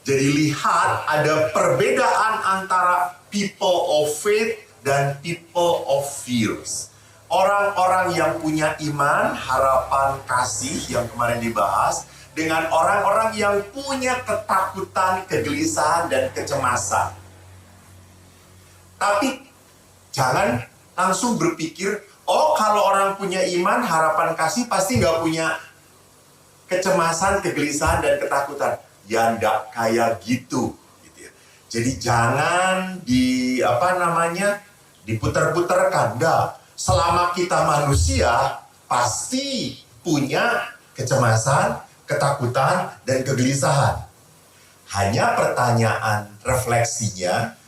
Jadi lihat ada perbedaan antara people of faith dan people of fears. Orang-orang yang punya iman, harapan, kasih yang kemarin dibahas, dengan orang-orang yang punya ketakutan, kegelisahan, dan kecemasan. Tapi jangan langsung berpikir, oh kalau orang punya iman, harapan, kasih pasti nggak punya kecemasan, kegelisahan, dan ketakutan. Ya nggak kayak gitu. Ya. Jadi jangan diputar-putarkan. Selama kita manusia, pasti punya kecemasan, ketakutan, dan kegelisahan. Hanya pertanyaan refleksinya,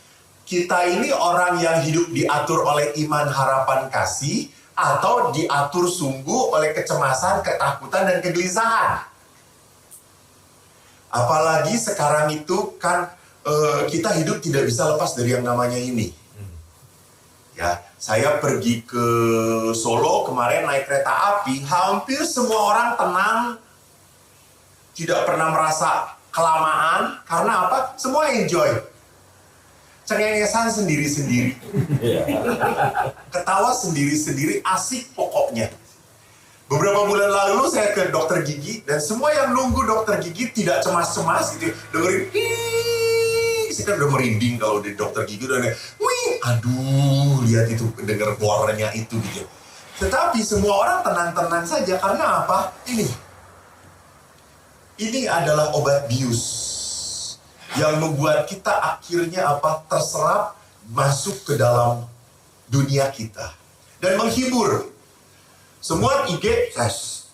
kita ini orang yang hidup diatur oleh iman, harapan, kasih, atau diatur sungguh oleh kecemasan, ketakutan, dan kegelisahan. Apalagi sekarang itu kan kita hidup tidak bisa lepas dari yang namanya ini. Ya, saya pergi ke Solo kemarin naik kereta api, hampir semua orang tenang, tidak pernah merasa kelamaan. Karena apa? Semua enjoy. Cengengesan sendiri-sendiri. Ketawa sendiri-sendiri, asik pokoknya. Beberapa bulan lalu saya ke dokter gigi, dan semua yang nunggu dokter gigi tidak cemas-cemas gitu. Dengerin, saya kan udah merinding kalau di dokter gigi, udah wih, aduh, lihat itu, dengar suaranya itu gitu. Tetapi semua orang tenang-tenang saja, karena apa? Ini adalah obat bius yang membuat kita akhirnya terserap masuk ke dalam dunia kita dan menghibur. Semua IG ces.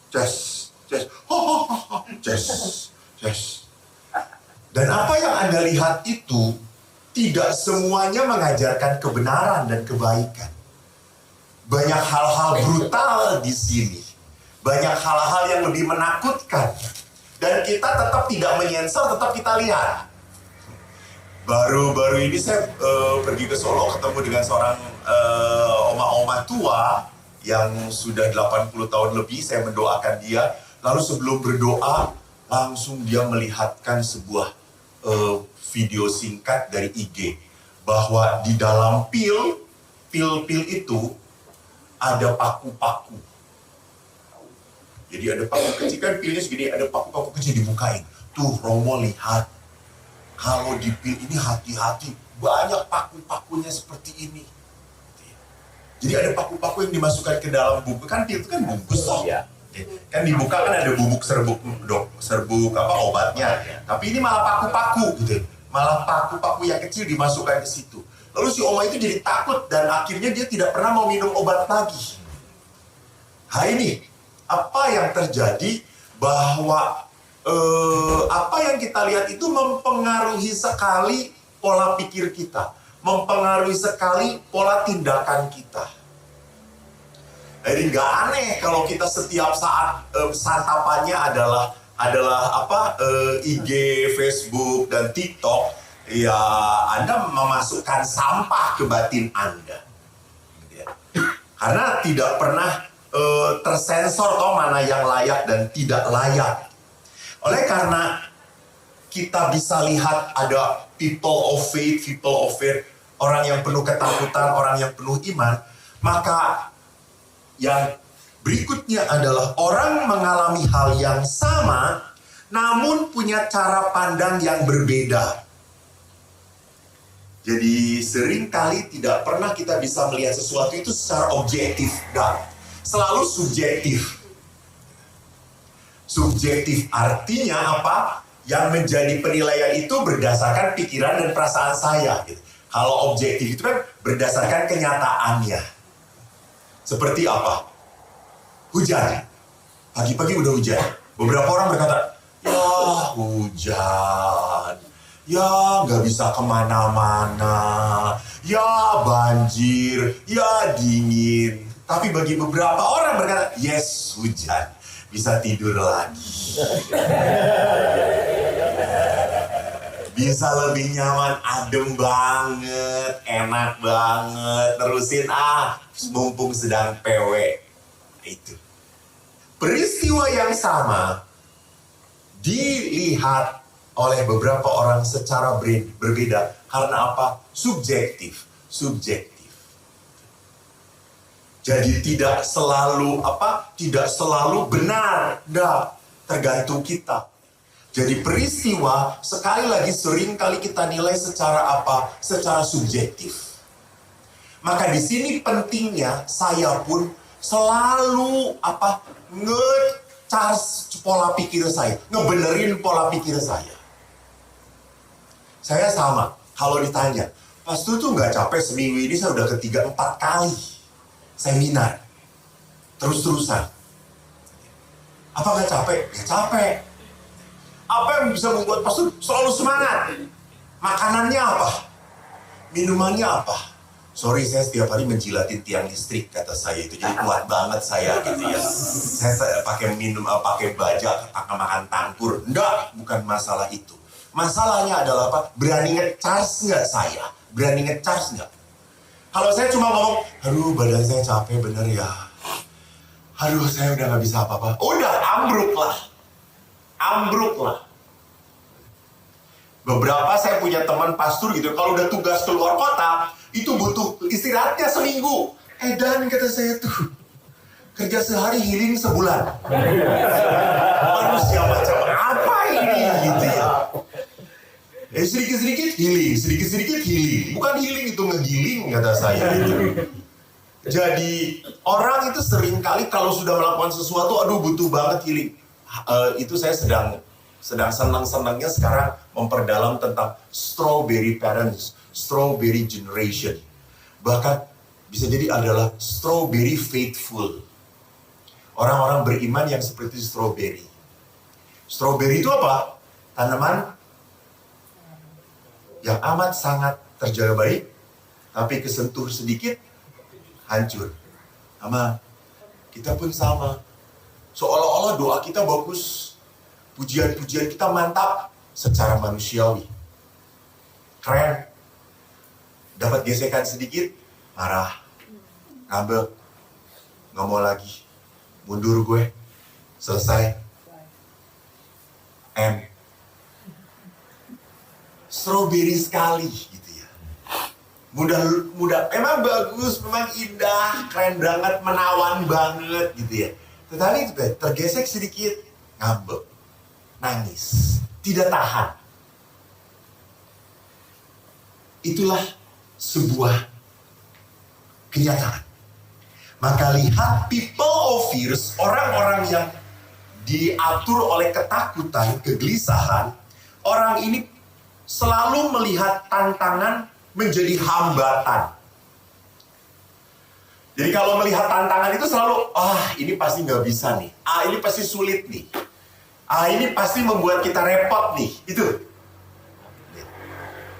Dan apa yang Anda lihat itu tidak semuanya mengajarkan kebenaran dan kebaikan. Banyak hal-hal brutal di sini. Banyak hal-hal yang lebih menakutkan. Dan kita tetap tidak menyensor, tetap kita lihat. Baru-baru ini saya pergi ke Solo, ketemu dengan seorang oma-oma tua yang sudah 80 tahun lebih. Saya mendoakan dia. Lalu sebelum berdoa, langsung dia melihatkan sebuah video singkat dari IG. Bahwa di dalam pil itu ada paku-paku. Jadi ada paku kecil, kan pilnya segini, ada paku-paku kecil dibukain. Tuh, Romo lihat. Kalau di pil ini hati-hati, banyak paku-pakunya seperti ini. Jadi ada paku-paku yang dimasukkan ke dalam bubuk, kan pil itu kan bungkus toh. Ya. Kan dibuka kan ada bubuk serbuk obatnya. Tapi ini malah paku-paku gitu. Malah paku-paku yang kecil dimasukkan ke situ. Lalu si oma itu jadi takut dan akhirnya dia tidak pernah mau minum obat lagi. Ini apa yang terjadi bahwa apa yang kita lihat itu mempengaruhi sekali pola pikir kita, mempengaruhi sekali pola tindakan kita. Jadi nggak aneh kalau kita setiap saat santapannya adalah IG, Facebook, dan TikTok, ya Anda memasukkan sampah ke batin Anda. Karena tidak pernah tersensor mana yang layak dan tidak layak. Oleh karena kita bisa lihat ada people of faith, people of fear, orang yang penuh ketakutan, orang yang penuh iman, maka yang berikutnya adalah orang mengalami hal yang sama, namun punya cara pandang yang berbeda. Jadi seringkali tidak pernah kita bisa melihat sesuatu itu secara objektif, dan selalu subjektif. Subjektif artinya apa? Yang menjadi penilaian itu berdasarkan pikiran dan perasaan saya. Gitu. Kalau objektif itu kan berdasarkan kenyataannya. Seperti apa? Hujan. Pagi-pagi udah hujan. Beberapa orang berkata, ya hujan. Ya nggak bisa kemana-mana. Ya banjir. Ya dingin. Tapi bagi beberapa orang berkata, yes hujan. Bisa tidur lagi. Bisa lebih nyaman, adem banget, enak banget. Terusin mumpung sedang PW. Itu. Peristiwa yang sama dilihat oleh beberapa orang secara berbeda. Karena apa? Subjektif. Jadi tidak selalu benar. Tergantung kita. Jadi peristiwa sekali lagi sering kali kita nilai secara secara subjektif. Maka di sini pentingnya saya pun selalu nge-charge pola pikir saya, ngebenerin pola pikir saya. Saya sama, kalau ditanya, Pastor tuh nggak capek seminggu ini saya udah 3-4 kali seminar, terus-terusan. Apa nggak capek? Ya capek. Apa yang bisa membuat Pastor selalu semangat? Makanannya apa? Minumannya apa? Sorry, saya setiap hari menjilatin tiang listrik, kata saya itu. Jadi kuat banget saya gitu ya. Saya pakai baja, makan tangkur. Enggak, bukan masalah itu. Masalahnya adalah apa? Berani nge-charge nggak saya? Berani nge-charge nggak? Kalau saya cuma ngomong, aduh badan saya capek bener ya. Aduh saya udah nggak bisa apa-apa. Udah, ambruk lah. Beberapa saya punya teman pastor gitu, kalau udah tugas keluar kota, itu butuh istirahatnya seminggu. Dan kata saya tuh, kerja sehari healing sebulan. Manusia macam apa ini gitu ya. Sedikit-sedikit healing. Bukan healing itu ngegiling kata saya gitu. Jadi orang itu sering kali kalau sudah melakukan sesuatu, aduh butuh banget healing. Itu saya sedang senang-senangnya sekarang memperdalam tentang strawberry parents, strawberry generation. Bahkan bisa jadi adalah strawberry faithful. Orang-orang beriman yang seperti strawberry. Strawberry itu apa? Tanaman yang amat sangat terjaga baik, tapi kesentuh sedikit, hancur. Sama, kita pun sama. Seolah-olah doa kita bagus, pujian-pujian kita mantap secara manusiawi. Keren. Dapat gesekan sedikit, marah. Ngambek. Nggak mau lagi. Mundur gue. Selesai. Strawberry sekali gitu ya. Mudah. Memang bagus, memang indah, keren banget, menawan banget gitu ya. Tetapi itu tergesek sedikit, ngambek. Nangis, tidak tahan. Itulah sebuah kenyataan. Maka lihat people of fears, orang-orang yang diatur oleh ketakutan, kegelisahan, orang ini selalu melihat tantangan menjadi hambatan. Jadi kalau melihat tantangan itu selalu, ini pasti nggak bisa nih. Ini pasti sulit nih. Ini pasti membuat kita repot nih, itu.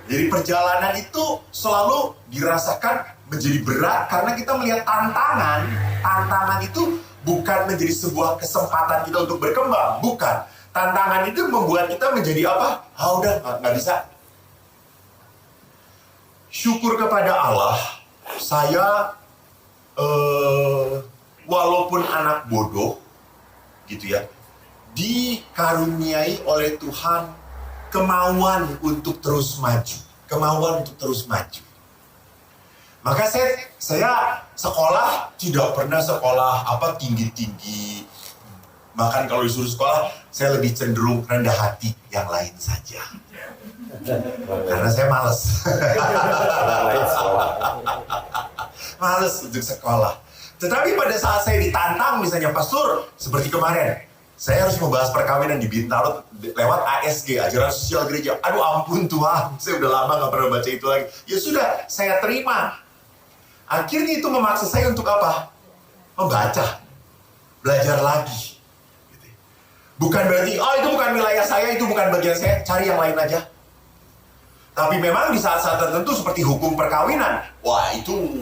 Jadi perjalanan itu selalu dirasakan menjadi berat karena kita melihat tantangan. Tantangan itu bukan menjadi sebuah kesempatan kita untuk berkembang, bukan. Tantangan itu membuat kita menjadi apa? Udah nggak bisa. Syukur kepada Allah, saya walaupun anak bodoh, gitu ya. Dikaruniai oleh Tuhan kemauan untuk terus maju. Maka saya sekolah tidak pernah sekolah tinggi-tinggi. Bahkan kalau disuruh sekolah, saya lebih cenderung rendah hati yang lain saja. Karena saya malas. Malas untuk sekolah. Tetapi pada saat saya ditantang, misalnya pastor, seperti kemarin, saya harus membahas perkawinan di Bintaro lewat ASG, ajaran sosial gereja. Aduh ampun Tuhan, saya udah lama gak pernah baca itu lagi. Ya sudah, saya terima. Akhirnya itu memaksa saya untuk apa? Membaca. Belajar lagi. Bukan berarti, itu bukan wilayah saya, itu bukan bagian saya, cari yang lain aja. Tapi memang di saat-saat tertentu seperti hukum perkawinan, itu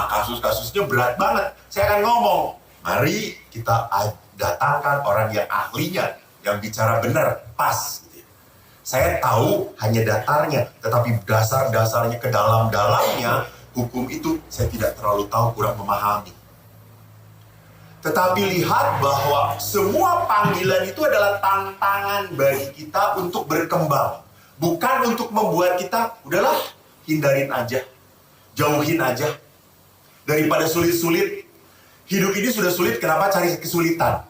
kasus-kasusnya berat banget. Saya akan ngomong, mari kita datangkan orang yang ahlinya, yang bicara benar, pas. Saya tahu hanya datarnya, tetapi dasar-dasarnya ke dalam-dalamnya, hukum itu saya tidak terlalu tahu, kurang memahami. Tetapi lihat bahwa semua panggilan itu adalah tantangan bagi kita untuk berkembang. Bukan untuk membuat kita, udahlah, hindarin aja, jauhin aja. Daripada sulit-sulit, hidup ini sudah sulit, kenapa cari kesulitan?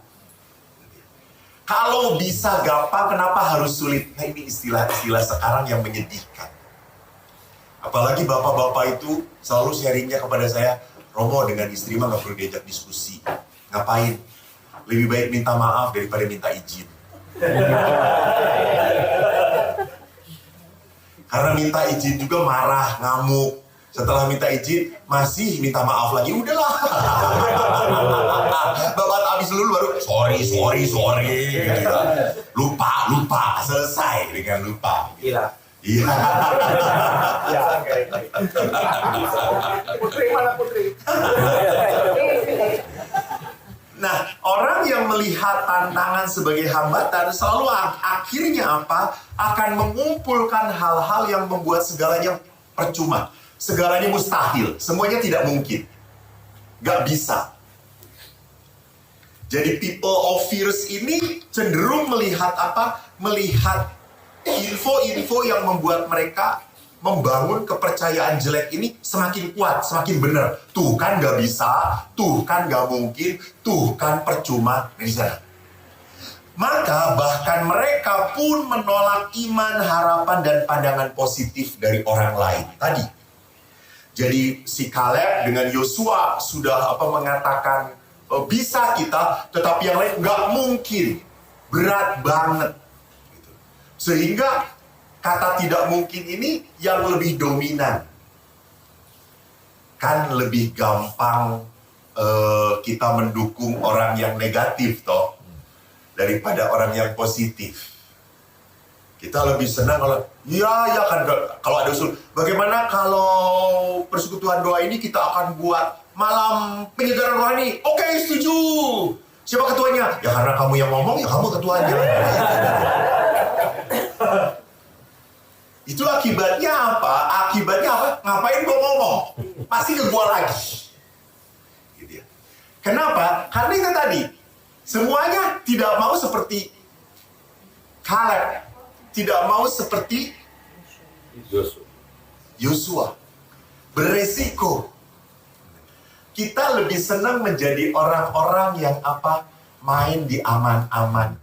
Kalau bisa gampang, kenapa harus sulit? Nah, ini istilah-istilah sekarang yang menyedihkan. Apalagi bapak-bapak itu selalu sharingnya kepada saya, Romo dengan istri mah gak perlu diajak diskusi. Ngapain? Lebih baik minta maaf daripada minta izin. Karena minta izin juga marah, ngamuk. Setelah minta izin, masih minta maaf lagi. Udahlah. Bapak habis dulu baru, sorry. Gitu. Lupa. Selesai dengan lupa. Gila. Iya. Putri mana Putri? Nah, orang yang melihat tantangan sebagai hambatan selalu akhirnya apa? Akan mengumpulkan hal-hal yang membuat segalanya percuma. Segalanya mustahil. Semuanya tidak mungkin. Gak bisa. Jadi people of fears ini cenderung melihat apa? Melihat info-info yang membuat mereka membangun kepercayaan jelek ini semakin kuat, semakin benar. Tuh kan gak bisa, tuh kan gak mungkin, tuh kan percuma. Dari sana. Maka bahkan mereka pun menolak iman, harapan, dan pandangan positif dari orang lain. Tadi. Jadi si Kaleb dengan Yosua sudah mengatakan bisa kita, tetapi yang lain gak mungkin. Berat banget. Sehingga kata tidak mungkin ini yang lebih dominan. Kan lebih gampang kita mendukung orang yang negatif toh daripada orang yang positif. Kita lebih senang kalau ya kan kalau ada usul. Bagaimana kalau persekutuan doa ini kita akan buat malam penyegaran rohani? Oke, setuju. Siapa ketuanya? Ya karena kamu yang ngomong, ya kamu ketuanya. Itu akibatnya apa? Ngapain gua ngomong? Pasti ke gua lagi. Gitu ya. Kenapa? Karena itu tadi. Semuanya tidak mau seperti Kaleb. Tidak mau seperti Yosua. Beresiko. Kita lebih senang menjadi orang-orang yang main di aman-aman.